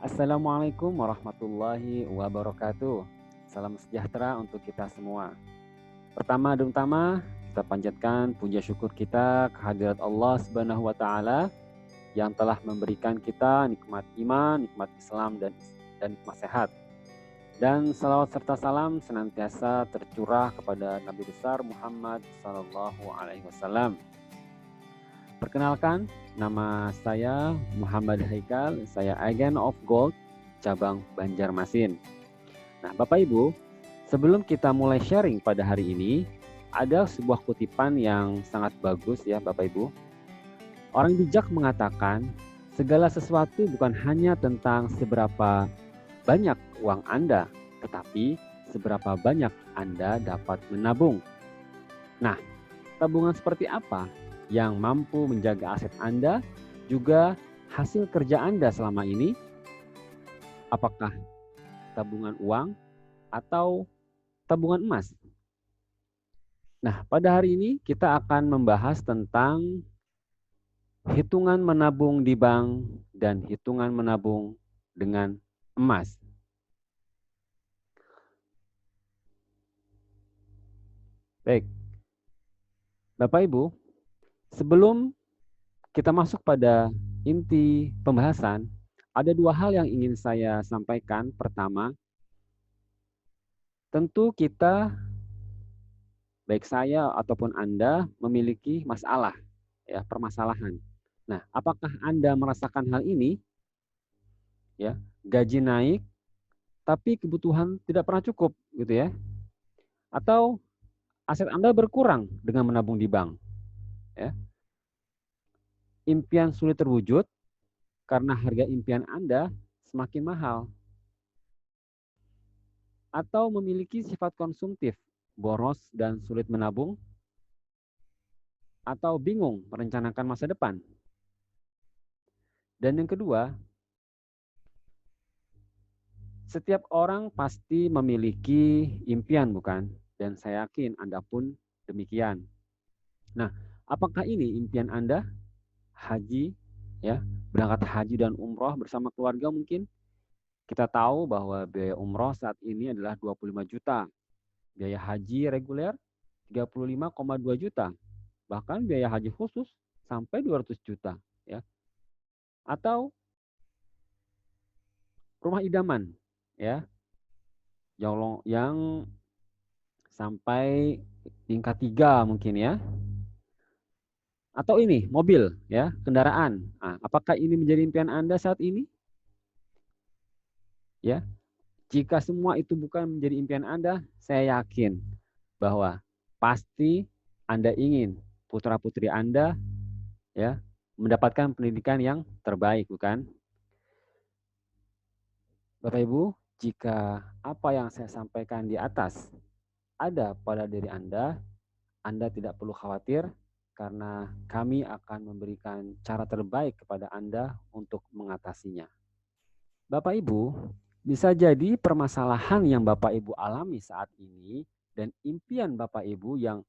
Assalamualaikum warahmatullahi wabarakatuh. Salam sejahtera untuk kita semua. Pertama dan utama, kita panjatkan puja syukur kita kehadirat Allah Subhanahu wa taala yang telah memberikan kita nikmat iman, nikmat Islam dan nikmat sehat. Dan salawat serta salam senantiasa tercurah kepada Nabi besar Muhammad sallallahu alaihi wasallam. Perkenalkan, nama saya Muhammad Haikal, saya Agent of Gold, cabang Banjarmasin. Nah, Bapak Ibu, sebelum kita mulai sharing pada hari ini, ada sebuah kutipan yang sangat bagus ya Bapak Ibu. Orang bijak mengatakan, segala sesuatu bukan hanya tentang seberapa banyak uang Anda, tetapi seberapa banyak Anda dapat menabung. Nah, tabungan seperti apa yang mampu menjaga aset Anda, juga hasil kerja Anda selama ini? Apakah tabungan uang atau tabungan emas? Nah, pada hari ini kita akan membahas tentang hitungan menabung di bank dan hitungan menabung dengan emas. Baik, Bapak Ibu, sebelum kita masuk pada inti pembahasan, ada dua hal yang ingin saya sampaikan. Pertama, tentu kita, baik saya ataupun Anda, memiliki masalah, ya, permasalahan. Nah, apakah Anda merasakan hal ini? Ya, gaji naik, tapi kebutuhan tidak pernah cukup, gitu ya? Atau aset Anda berkurang dengan menabung di bank, ya? Impian sulit terwujud karena harga impian Anda semakin mahal, atau memiliki sifat konsumtif, boros dan sulit menabung, atau bingung merencanakan masa depan. Dan yang kedua, setiap orang pasti memiliki impian, bukan? Dan saya yakin Anda pun demikian. Nah, apakah ini impian Anda? Haji, ya, berangkat haji dan umroh bersama keluarga mungkin? Kita tahu bahwa biaya umroh saat ini adalah 25 juta. Biaya haji reguler 35,2 juta. Bahkan biaya haji khusus sampai 200 juta, ya. Atau rumah idaman, ya, yang sampai tingkat 3 mungkin ya. Atau ini mobil, ya, kendaraan. Nah, apakah ini menjadi impian Anda saat ini? Ya, jika semua itu bukan menjadi impian Anda, saya yakin bahwa pasti Anda ingin putra-putri Anda, ya, mendapatkan pendidikan yang terbaik, bukan? Bapak Ibu, jika apa yang saya sampaikan di atas ada pada diri Anda tidak perlu khawatir karena kami akan memberikan cara terbaik kepada Anda untuk mengatasinya. Bapak Ibu, bisa jadi permasalahan yang Bapak Ibu alami saat ini dan impian Bapak Ibu yang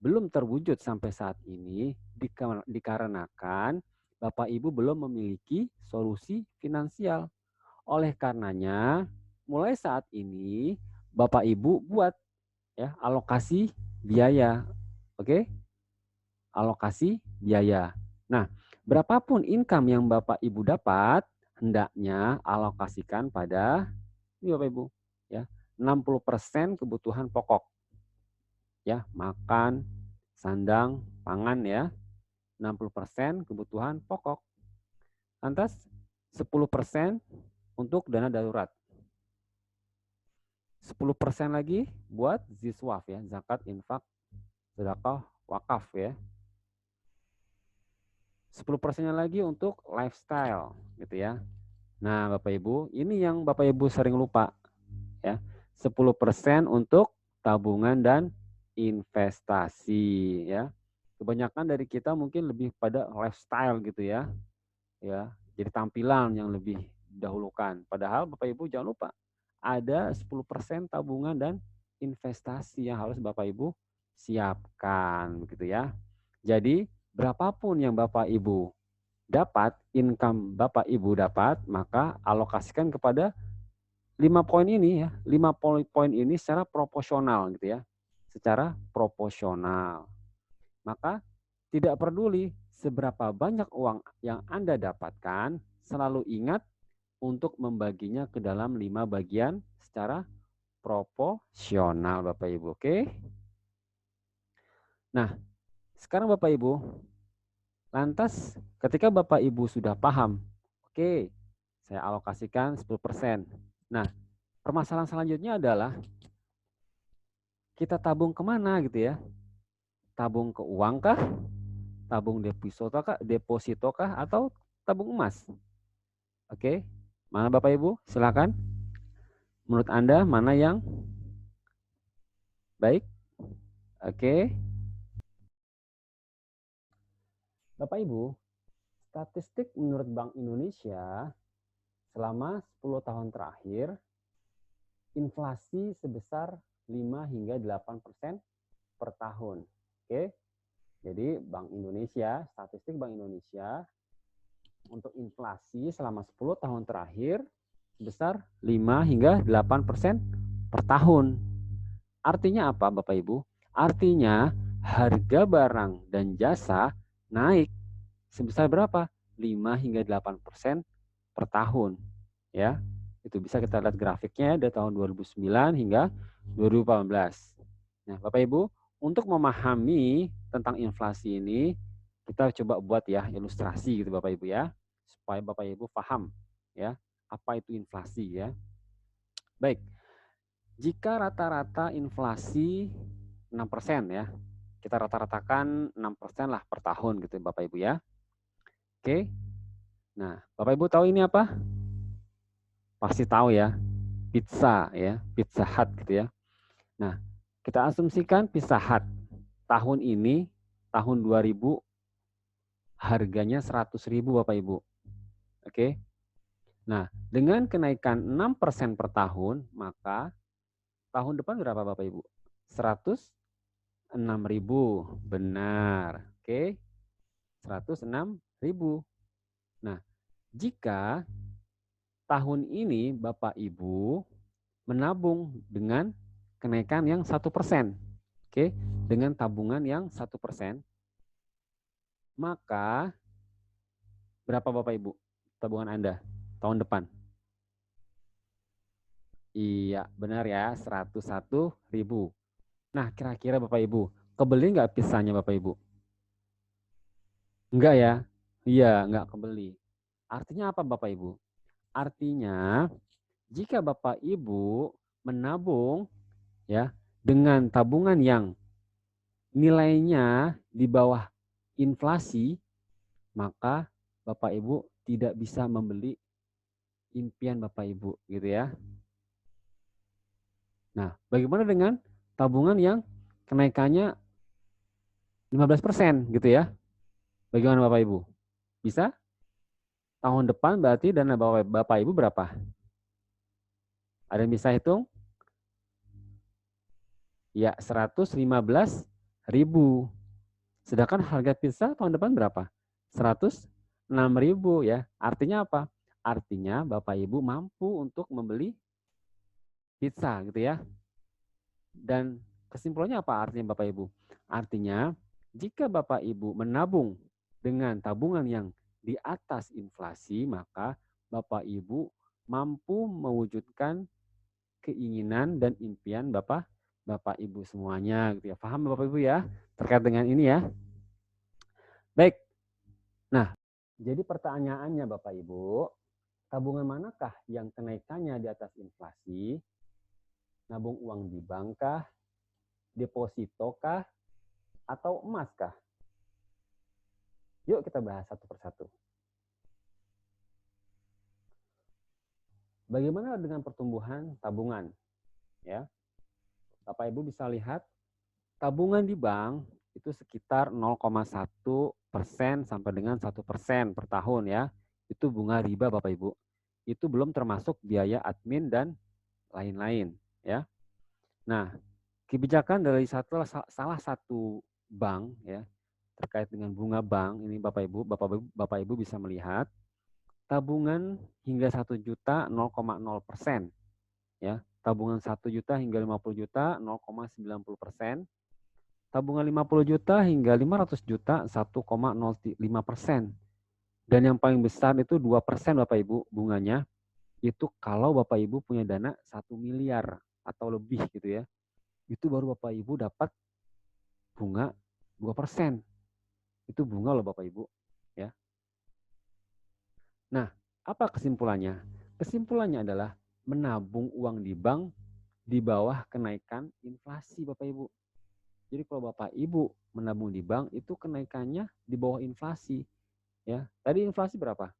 belum terwujud sampai saat ini dikarenakan Bapak Ibu belum memiliki solusi finansial. Oleh karenanya, mulai saat ini Bapak Ibu buat, ya, alokasi biaya. Oke? Alokasi biaya. Nah, berapapun income yang Bapak Ibu dapat, hendaknya alokasikan pada ini Bapak Ibu, ya, 60% kebutuhan pokok. Ya, makan, sandang, pangan, ya. 60% kebutuhan pokok. Lantas 10% untuk dana darurat. 10% lagi buat ziswaf, ya, zakat, infak, sedekah, wakaf, ya. 10%-nya lagi untuk lifestyle, gitu ya. Nah, Bapak Ibu, ini yang Bapak Ibu sering lupa, ya. 10% untuk tabungan dan investasi, ya. Kebanyakan dari kita mungkin lebih pada lifestyle gitu ya. Ya, jadi tampilan yang lebih didahulukan. Padahal Bapak Ibu jangan lupa ada 10% tabungan dan investasi yang harus Bapak Ibu siapkan begitu ya. Jadi berapapun yang Bapak Ibu dapat, income Bapak Ibu dapat, maka alokasikan kepada 5 poin ini ya. 5 poin ini secara proporsional gitu ya. Secara proporsional. Maka tidak peduli seberapa banyak uang yang Anda dapatkan, selalu ingat untuk membaginya ke dalam 5 bagian secara proporsional Bapak Ibu. Oke? Nah, sekarang Bapak Ibu, lantas ketika Bapak Ibu sudah paham, oke, saya alokasikan 10%. Nah, permasalahan selanjutnya adalah kita tabung kemana gitu ya? Tabung ke uang kah? Tabung deposito kah? Atau tabung emas? Oke, mana Bapak Ibu? Silakan. Menurut Anda mana yang baik? Oke. Bapak Ibu, statistik menurut Bank Indonesia selama 10 tahun terakhir, inflasi sebesar 5 hingga 8% per tahun. Oke. Jadi Bank Indonesia, statistik Bank Indonesia untuk inflasi selama 10 tahun terakhir sebesar 5 hingga 8% per tahun. Artinya apa Bapak Ibu? Artinya harga barang dan jasa naik sebesar berapa? 5 hingga 8% per tahun. Ya, itu bisa kita lihat grafiknya dari tahun 2009 hingga 2018. Nah, Bapak Ibu, untuk memahami tentang inflasi ini, kita coba buat ya ilustrasi gitu Bapak Ibu ya, supaya Bapak Ibu paham ya, apa itu inflasi ya. Baik, jika rata-rata inflasi 6% ya, kita rata-ratakan 6% lah per tahun gitu Bapak Ibu ya. Oke, nah Bapak Ibu tahu ini apa? Pasti tahu ya, pizza ya, Pizza Hut gitu ya. Nah, kita asumsikan Pizza Hut tahun ini, tahun 2000, harganya 100.000 Bapak Ibu. Oke. Nah, dengan kenaikan 6% per tahun, maka tahun depan berapa Bapak Ibu? 106.000. Benar. Oke. 106.000. Nah, jika tahun ini Bapak Ibu menabung dengan kenaikan yang 1%. Oke, dengan tabungan yang 1%, maka berapa Bapak Ibu tabungan Anda tahun depan? Iya, benar ya, 101.000. Nah, kira-kira Bapak Ibu, kebeli nggak pizzanya Bapak Ibu? Enggak ya? Iya, nggak kebeli. Artinya apa Bapak Ibu? Artinya, jika Bapak Ibu menabung ya dengan tabungan yang nilainya di bawah inflasi, maka Bapak Ibu tidak bisa membeli impian Bapak Ibu gitu ya. Nah, bagaimana dengan tabungan yang kenaikannya 15% gitu ya? Bagaimana Bapak Ibu? Bisa? Tahun depan berarti dana Bapak Ibu berapa? Ada yang bisa hitung? Ya, 115.000. Sedangkan harga pizza tahun depan berapa? 106.000 ya. Artinya apa? Artinya Bapak Ibu mampu untuk membeli pizza gitu ya. Dan kesimpulannya apa artinya Bapak Ibu? Artinya jika Bapak Ibu menabung dengan tabungan yang di atas inflasi, maka Bapak Ibu mampu mewujudkan keinginan dan impian Bapak Ibu semuanya gitu ya. Paham Bapak Ibu ya terkait dengan ini ya? Baik. Nah, jadi pertanyaannya Bapak Ibu, tabungan manakah yang kenaikannya di atas inflasi? Nabung uang di bank kah? Deposito kah? Atau emas kah? Yuk kita bahas satu persatu. Bagaimana dengan pertumbuhan tabungan? Ya, Bapak Ibu bisa lihat tabungan di bank itu sekitar 0,1% sampai dengan 1% per tahun ya. Itu bunga riba Bapak Ibu. Itu belum termasuk biaya admin dan lain-lain ya. Nah, kebijakan dari salah satu bank ya terkait dengan bunga bank, ini Bapak Ibu bisa melihat tabungan hingga 1 juta 0,0%, ya. Tabungan 1 juta hingga 50 juta 0,90%. Tabungan 50 juta hingga 500 juta 1,05%. Dan yang paling besar itu 2% Bapak Ibu bunganya. Itu kalau Bapak Ibu punya dana 1 miliar atau lebih gitu ya. Itu baru Bapak Ibu dapat bunga 2%. Itu bunga loh Bapak Ibu, ya. Nah, apa kesimpulannya? Kesimpulannya adalah menabung uang di bank di bawah kenaikan inflasi Bapak Ibu. Jadi kalau Bapak Ibu menabung di bank itu kenaikannya di bawah inflasi, ya. Tadi inflasi berapa?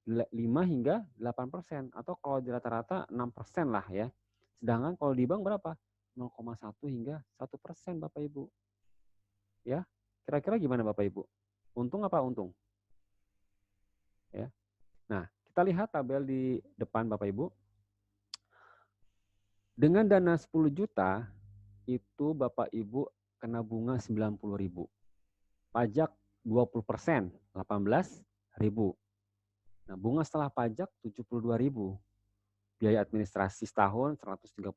5 hingga 8% atau kalau di rata-rata 6% lah ya. Sedangkan kalau di bank berapa? 0,1 hingga 1% Bapak Ibu. Ya. Kira-kira gimana Bapak Ibu? Untung apa untung? Ya. Nah, kita lihat tabel di depan Bapak Ibu. Dengan dana 10 juta itu Bapak Ibu kena bunga 90.000. Pajak 20%, 18.000. Nah, bunga setelah pajak 72.000. Biaya administrasi setahun 138.000.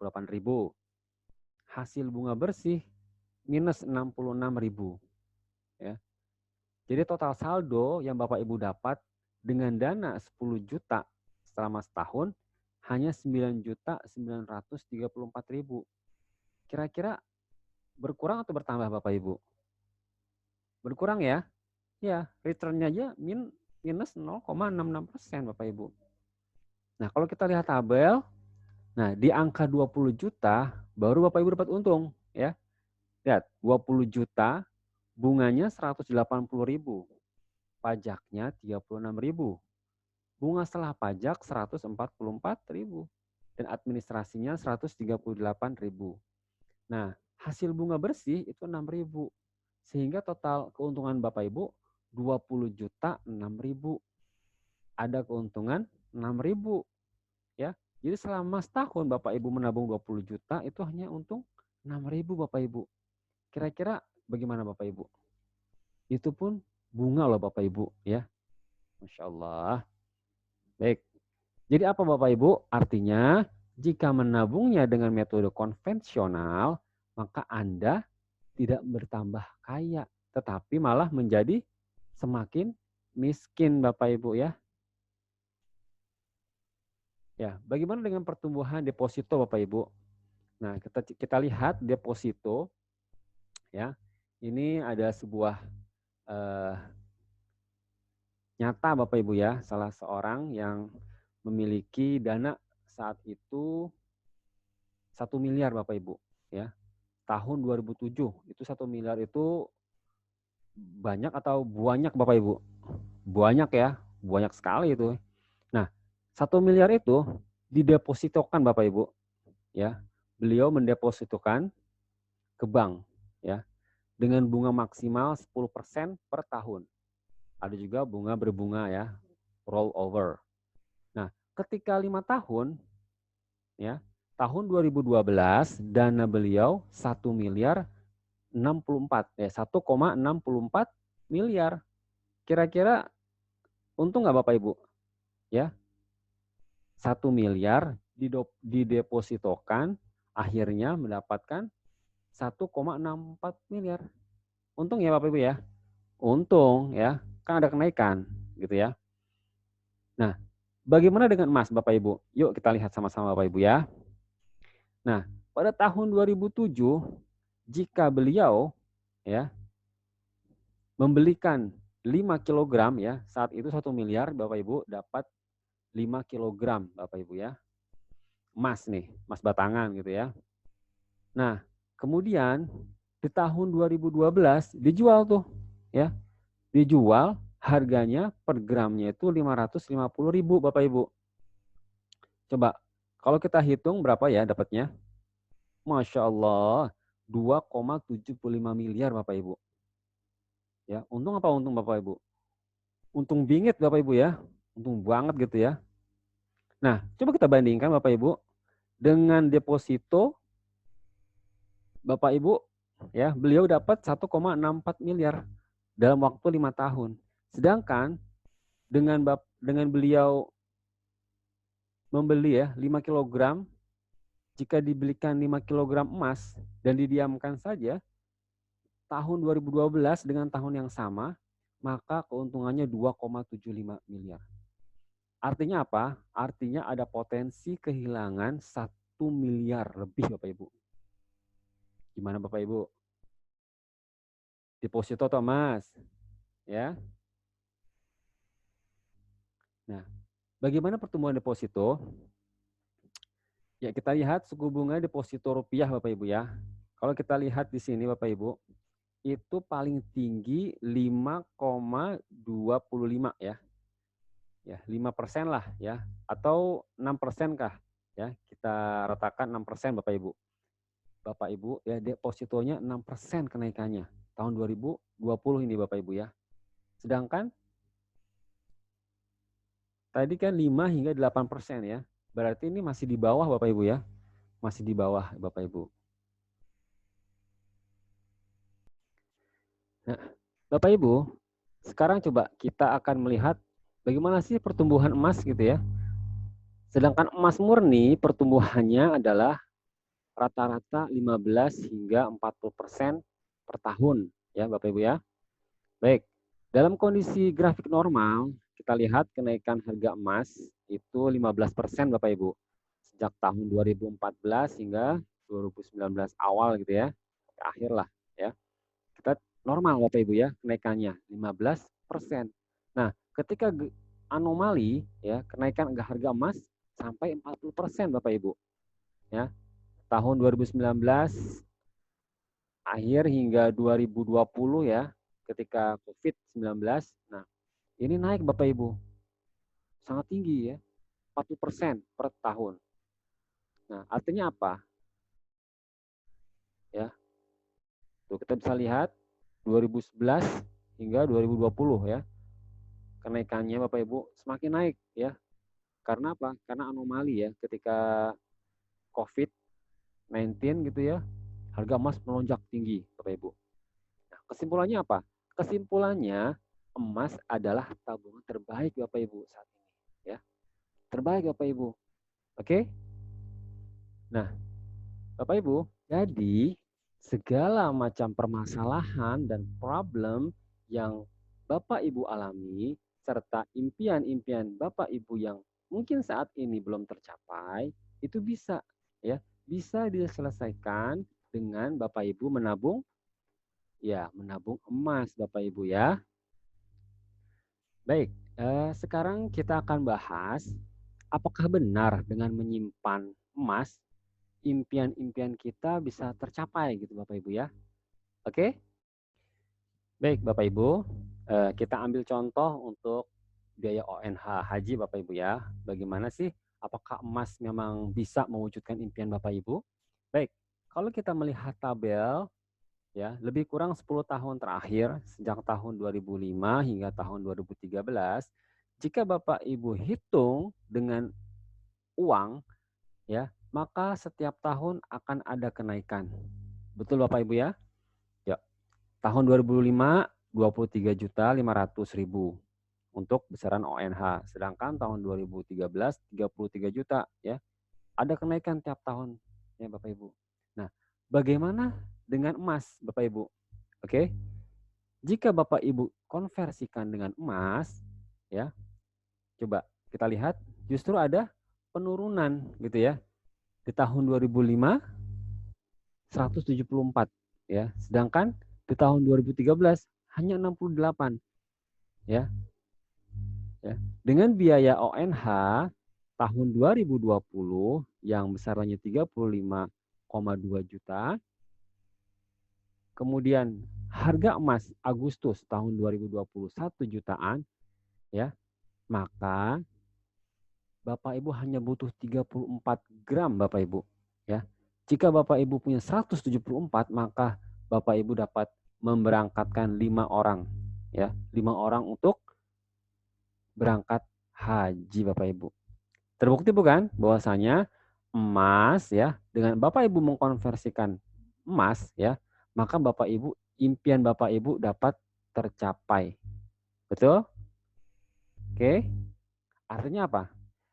Hasil bunga bersih minus 66.000. Ya. Jadi total saldo yang Bapak Ibu dapat dengan dana 10 juta selama setahun hanya 9.934.000. Kira-kira berkurang atau bertambah Bapak Ibu? Berkurang ya? Ya, return-nya aja minus 0,66% Bapak Ibu. Nah, kalau kita lihat tabel, nah di angka 20 juta baru Bapak Ibu dapat untung ya. Lihat, 20 juta bunganya 180.000. Pajaknya 36.000. Bunga setelah pajak 144.000 dan administrasinya 138.000. Nah, hasil bunga bersih itu 6.000. Sehingga total keuntungan Bapak Ibu 20 juta 6.000. Ada keuntungan 6.000 ya. Jadi selama setahun Bapak Ibu menabung 20 juta itu hanya untung 6.000 Bapak Ibu. Kira-kira bagaimana Bapak Ibu? Itu pun bunga loh Bapak Ibu ya. Masya Allah. Baik. Jadi apa Bapak Ibu? Artinya jika menabungnya dengan metode konvensional, maka Anda tidak bertambah kaya, tetapi malah menjadi semakin miskin Bapak Ibu ya. Ya, bagaimana dengan pertumbuhan deposito Bapak Ibu? Nah, kita lihat deposito ya. Ini ada sebuah nyata Bapak Ibu ya, salah seorang yang memiliki dana saat itu 1 miliar Bapak Ibu ya. Tahun 2007 itu 1 miliar itu banyak atau banyak Bapak Ibu? Banyak ya, banyak sekali itu. Nah, 1 miliar itu didepositokan Bapak Ibu ya. Beliau mendepositokan ke bank ya dengan bunga maksimal 10% per tahun. Ada juga bunga berbunga ya, roll over. Nah, ketika 5 tahun ya, tahun 2012 dana beliau 1 miliar 1,64 miliar. Kira-kira untung nggak Bapak Ibu? Ya, 1 miliar didepositokan akhirnya mendapatkan 1,64 miliar. Untung ya Bapak Ibu ya? Untung ya, kan ada kenaikan gitu ya. Nah, bagaimana dengan emas Bapak Ibu? Yuk kita lihat sama-sama Bapak Ibu ya. Nah, pada tahun 2007 jika beliau ya membelikan 5 kilogram ya, saat itu 1 miliar Bapak Ibu dapat 5 kilogram Bapak Ibu ya. Emas nih, emas batangan gitu ya. Nah, kemudian di tahun 2012 dijual tuh ya. Dijual harganya per gramnya itu 550.000 Bapak Ibu. Coba kalau kita hitung berapa ya dapatnya? Masya Allah 2,75 miliar Bapak Ibu. Ya, untung apa untung Bapak Ibu? Untung bingit Bapak Ibu ya. Untung banget gitu ya. Nah, coba kita bandingkan Bapak Ibu dengan deposito Bapak Ibu ya, beliau dapat 1,64 miliar dalam waktu 5 tahun. Sedangkan dengan beliau membeli ya 5 kilogram, jika dibelikan 5 kilogram emas dan didiamkan saja, tahun 2012 dengan tahun yang sama, maka keuntungannya 2,75 miliar. Artinya apa? Artinya ada potensi kehilangan 1 miliar lebih Bapak Ibu. Gimana Bapak Ibu? Deposito atau emas? Ya. Nah, bagaimana pertumbuhan deposito? Ya, kita lihat suku bunga deposito rupiah Bapak Ibu ya. Kalau kita lihat di sini Bapak Ibu, itu paling tinggi 5,25 ya. Ya, 5% lah ya, atau 6% kah? Ya, kita ratakan 6% Bapak Ibu. Bapak Ibu ya, depositonya 6% kenaikannya tahun 2020 ini Bapak Ibu ya. Sedangkan tadi kan 5 hingga 8% ya. Berarti ini masih di bawah Bapak Ibu ya. Masih di bawah Bapak Ibu. Nah, Bapak Ibu, sekarang coba kita akan melihat bagaimana sih pertumbuhan emas gitu ya. Sedangkan emas murni pertumbuhannya adalah rata-rata 15 hingga 40% per tahun ya Bapak Ibu ya. Baik, dalam kondisi grafik normal, kita lihat kenaikan harga emas itu 15% Bapak Ibu. Sejak tahun 2014 hingga 2019 awal gitu ya, ke akhir lah ya. Kita normal Bapak Ibu ya kenaikannya 15%. Nah, ketika anomali ya kenaikan harga emas sampai 40% Bapak Ibu. Ya. Tahun 2019 akhir hingga 2020 ya, ketika COVID-19. Nah, ini naik Bapak Ibu. Sangat tinggi ya. 40% per tahun. Nah, artinya apa? Ya. Tuh kita bisa lihat 2011 hingga 2020 ya. Kenaikannya Bapak Ibu semakin naik ya. Karena apa? Karena anomali ya ketika COVID-19 gitu ya. Harga emas melonjak tinggi Bapak Ibu. Nah, kesimpulannya apa? Kesimpulannya emas adalah tabungan terbaik Bapak Ibu saat ini ya. Terbaik Bapak Ibu. Oke? Nah, Bapak Ibu, jadi segala macam permasalahan dan problem yang Bapak Ibu alami serta impian-impian Bapak Ibu yang mungkin saat ini belum tercapai itu bisa ya, bisa diselesaikan dengan Bapak Ibu menabung ya, menabung emas Bapak Ibu ya. Baik, sekarang kita akan bahas apakah benar dengan menyimpan emas impian-impian kita bisa tercapai gitu Bapak Ibu ya. Oke? Baik Bapak Ibu, kita ambil contoh untuk biaya ONH haji Bapak Ibu ya. Bagaimana sih apakah emas memang bisa mewujudkan impian Bapak Ibu? Baik, kalau kita melihat tabel ya, lebih kurang 10 tahun terakhir sejak tahun 2005 hingga tahun 2013, jika Bapak Ibu hitung dengan uang ya, maka setiap tahun akan ada kenaikan. Betul Bapak Ibu ya? Ya. Tahun 2005 23.500.000 untuk besaran ONH, sedangkan tahun 2013 33 juta ya. Ada kenaikan tiap tahun ya Bapak Ibu. Nah, bagaimana dengan emas Bapak Ibu? Oke. Jika Bapak Ibu konversikan dengan emas ya, coba kita lihat justru ada penurunan gitu ya. Di tahun 2005 174 ya, sedangkan di tahun 2013 hanya 68 ya. Ya. Dengan biaya ONH tahun 2020 yang besarannya 35,2 juta. Kemudian harga emas Agustus tahun 2020 1 jutaan ya. Maka Bapak Ibu hanya butuh 34 gram Bapak Ibu ya. Jika Bapak Ibu punya 174 maka Bapak Ibu dapat memberangkatkan 5 orang ya. 5 orang untuk berangkat haji Bapak Ibu. Terbukti bukan bahwasanya emas ya, dengan Bapak Ibu mengkonversikan emas ya, maka Bapak Ibu impian Bapak Ibu dapat tercapai. Betul? Oke. Artinya apa?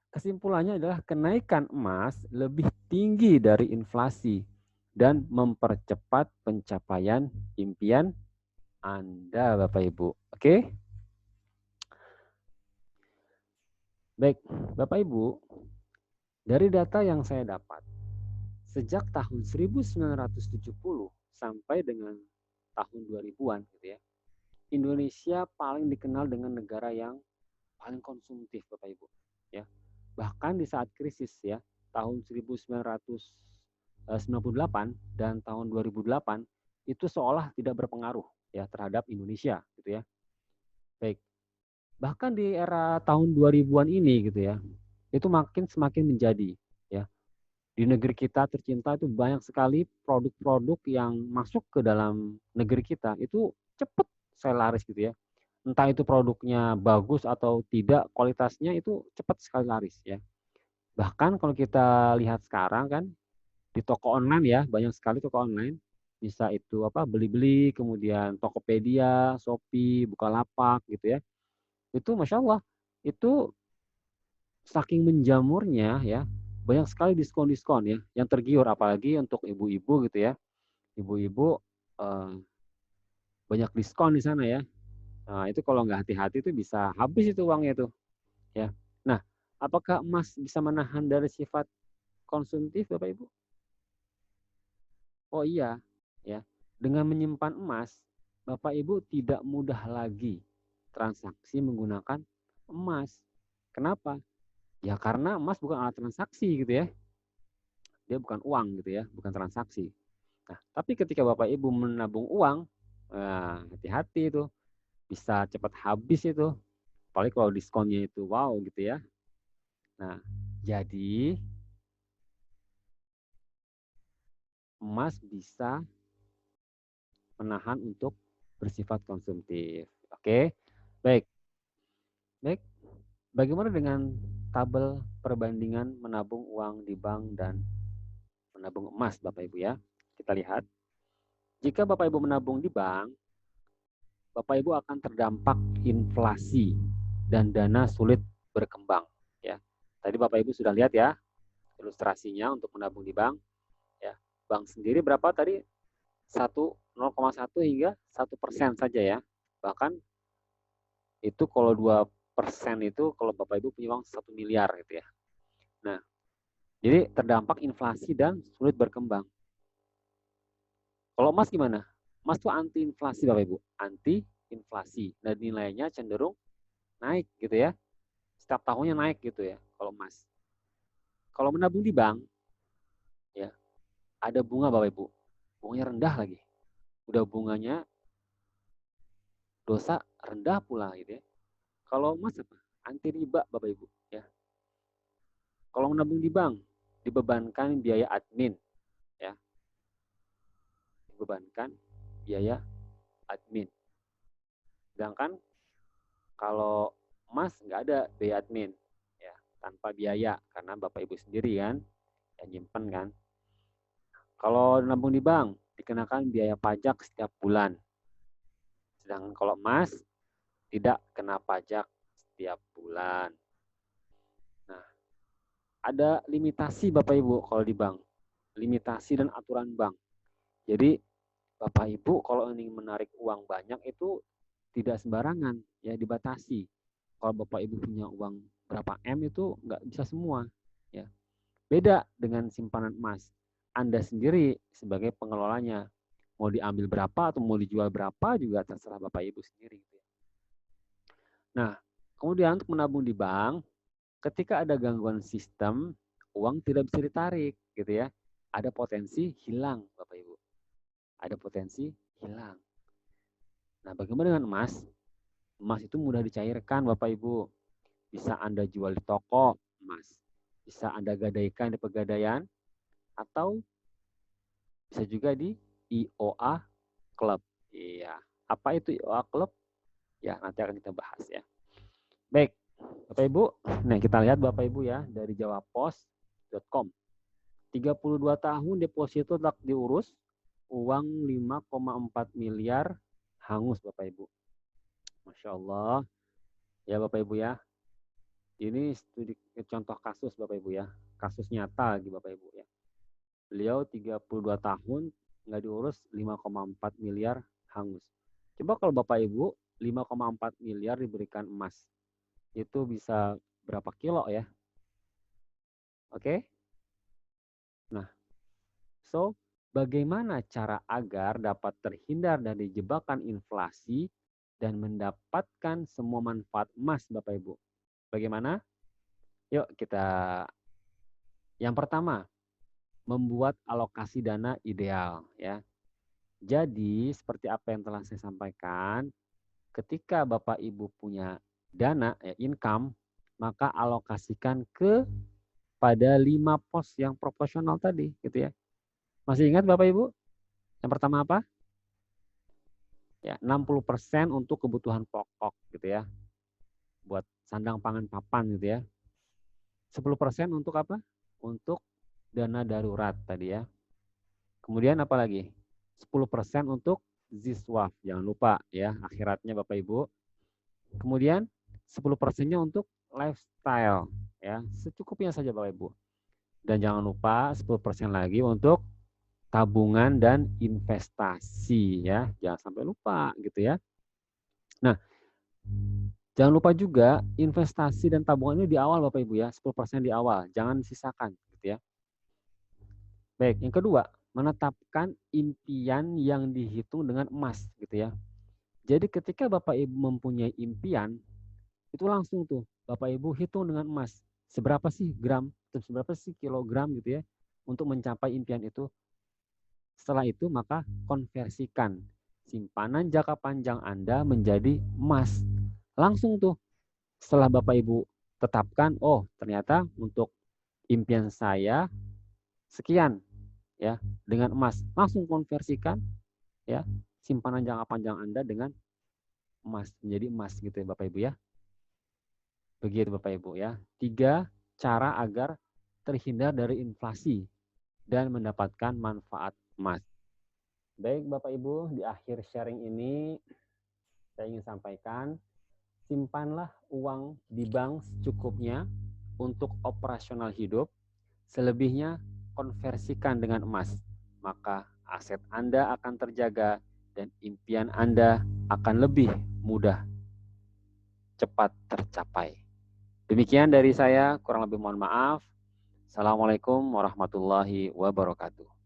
Kesimpulannya adalah kenaikan emas lebih tinggi dari inflasi dan mempercepat pencapaian impian Anda, Bapak Ibu. Oke? Baik, Bapak Ibu, dari data yang saya dapat, sejak tahun 1970 sampai dengan tahun 2000-an gitu ya, Indonesia paling dikenal dengan negara yang paling konsumtif, Bapak Ibu. Ya, bahkan di saat krisis ya, tahun 1998 dan tahun 2008 itu seolah tidak berpengaruh ya terhadap Indonesia gitu ya. Baik, bahkan di era tahun 2000-an ini gitu ya, itu semakin menjadi ya. Di negeri kita tercinta itu banyak sekali produk-produk yang masuk ke dalam negeri kita itu cepat saya laris gitu ya. Entah itu produknya bagus atau tidak, kualitasnya itu cepat sekali laris ya. Bahkan kalau kita lihat sekarang kan di toko online ya, banyak sekali toko online. Bisa itu apa beli-beli, kemudian Tokopedia, Shopee, Bukalapak gitu ya. Itu Masya Allah, itu saking menjamurnya ya, banyak sekali diskon-diskon ya, yang tergiur apalagi untuk ibu-ibu gitu ya. Ibu-ibu eh, banyak diskon di sana ya. Nah, itu kalau nggak hati-hati itu bisa habis itu uangnya itu ya. Nah, apakah emas bisa menahan dari sifat konsumtif Bapak Ibu? Oh iya, ya. Dengan menyimpan emas, Bapak Ibu tidak mudah lagi transaksi menggunakan emas. Kenapa? Ya karena emas bukan alat transaksi gitu ya. Dia bukan uang gitu ya, bukan transaksi. Nah, tapi ketika Bapak Ibu menabung uang, nah, hati-hati itu bisa cepat habis itu. Apalagi kalau diskonnya itu wow gitu ya. Nah, jadi emas bisa menahan untuk bersifat konsumtif. Oke, baik. Baik, bagaimana dengan tabel perbandingan menabung uang di bank dan menabung emas, Bapak Ibu ya? Kita lihat, jika Bapak Ibu menabung di bank, Bapak Ibu akan terdampak inflasi dan dana sulit berkembang. Ya, tadi Bapak Ibu sudah lihat ya ilustrasinya untuk menabung di bank. Ya, bank sendiri berapa tadi? 0,1 hingga 1% saja ya. Bahkan itu kalau 2% itu kalau Bapak Ibu punya uang 1 miliar gitu ya. Nah, jadi terdampak inflasi dan sulit berkembang. Kalau emas gimana? Emas tuh anti inflasi Bapak Ibu, anti inflasi dan nilainya cenderung naik gitu ya. Setiap tahunnya naik gitu ya kalau emas. Kalau menabung di bank ya ada bunga Bapak Ibu. Bunganya rendah lagi. Udah bunganya dosa rendah pula gitu ya. Kalau emas apa? Anti riba Bapak Ibu ya. Kalau menabung di bank dibebankan biaya admin ya. Dibebankan biaya admin. Sedangkan kalau emas nggak ada biaya admin, ya tanpa biaya karena bapak ibu sendiri kan yang nyimpen kan. Kalau nabung di bank dikenakan biaya pajak setiap bulan, sedangkan kalau emas tidak kena pajak setiap bulan. Nah, ada limitasi bapak ibu kalau di bank, limitasi dan aturan bank. Jadi bapak ibu kalau ingin menarik uang banyak itu tidak sembarangan, ya dibatasi. Kalau bapak ibu punya uang berapa M itu nggak bisa semua, ya. Beda dengan simpanan emas. Anda sendiri sebagai pengelolanya mau diambil berapa atau mau dijual berapa juga terserah bapak ibu sendiri. Nah, kemudian untuk menabung di bank, ketika ada gangguan sistem, uang tidak bisa ditarik, gitu ya. Ada potensi hilang, bapak ibu. Ada potensi hilang. Nah, bagaimana dengan emas? Emas itu mudah dicairkan, Bapak Ibu. Bisa Anda jual di toko emas. Bisa Anda gadaikan di pegadaian. Atau bisa juga di IOA Club. Iya. Apa itu IOA Club? Ya, nanti akan kita bahas ya. Baik, Bapak Ibu. Nah, kita lihat Bapak Ibu ya dari jawapos.com. 32 tahun deposito tak diurus, uang 5,4 miliar hangus Bapak Ibu. Masya Allah. Ya Bapak Ibu ya. Ini studi contoh kasus Bapak Ibu ya. Kasus nyata lagi Bapak Ibu ya. Beliau 32 tahun nggak diurus 5,4 miliar hangus. Coba kalau Bapak Ibu 5,4 miliar diberikan emas. Itu bisa berapa kilo ya? Oke? Nah, so bagaimana cara agar dapat terhindar dari jebakan inflasi dan mendapatkan semua manfaat emas Bapak Ibu? Bagaimana? Yuk kita yang pertama, membuat alokasi dana ideal ya. Jadi seperti apa yang telah saya sampaikan, ketika Bapak Ibu punya dana ya, income, maka alokasikan ke pada 5 pos yang proporsional tadi gitu ya. Masih ingat Bapak Ibu? Yang pertama apa? Ya, 60% untuk kebutuhan pokok gitu ya. Buat sandang pangan papan gitu ya. 10% untuk apa? Untuk dana darurat tadi ya. Kemudian apa lagi? 10% untuk ziswaf. Jangan lupa ya, akhiratnya Bapak Ibu. Kemudian 10%-nya untuk lifestyle ya, secukupnya saja Bapak Ibu. Dan jangan lupa 10% lagi untuk tabungan dan investasi ya. Jangan sampai lupa gitu ya. Nah, jangan lupa juga investasi dan tabungan ini di awal Bapak Ibu ya, 10% di awal, jangan sisakan gitu ya. Baik, yang kedua, menetapkan impian yang dihitung dengan emas gitu ya. Jadi ketika Bapak Ibu mempunyai impian, itu langsung tuh Bapak Ibu hitung dengan emas. Seberapa sih gram, seberapa sih kilogram gitu ya untuk mencapai impian itu. Setelah itu maka konversikan simpanan jangka panjang Anda menjadi emas. Langsung tuh setelah Bapak Ibu tetapkan, oh ternyata untuk impian saya sekian ya dengan emas. Langsung konversikan ya simpanan jangka panjang Anda dengan emas menjadi emas gitu ya Bapak Ibu ya. Begitu Bapak Ibu ya. 3 cara agar terhindar dari inflasi dan mendapatkan manfaat emas. Baik Bapak Ibu, di akhir sharing ini saya ingin sampaikan, simpanlah uang di bank secukupnya untuk operasional hidup, selebihnya konversikan dengan emas. Maka aset Anda akan terjaga dan impian Anda akan lebih mudah cepat tercapai. Demikian dari saya, kurang lebih mohon maaf. Assalamualaikum warahmatullahi wabarakatuh.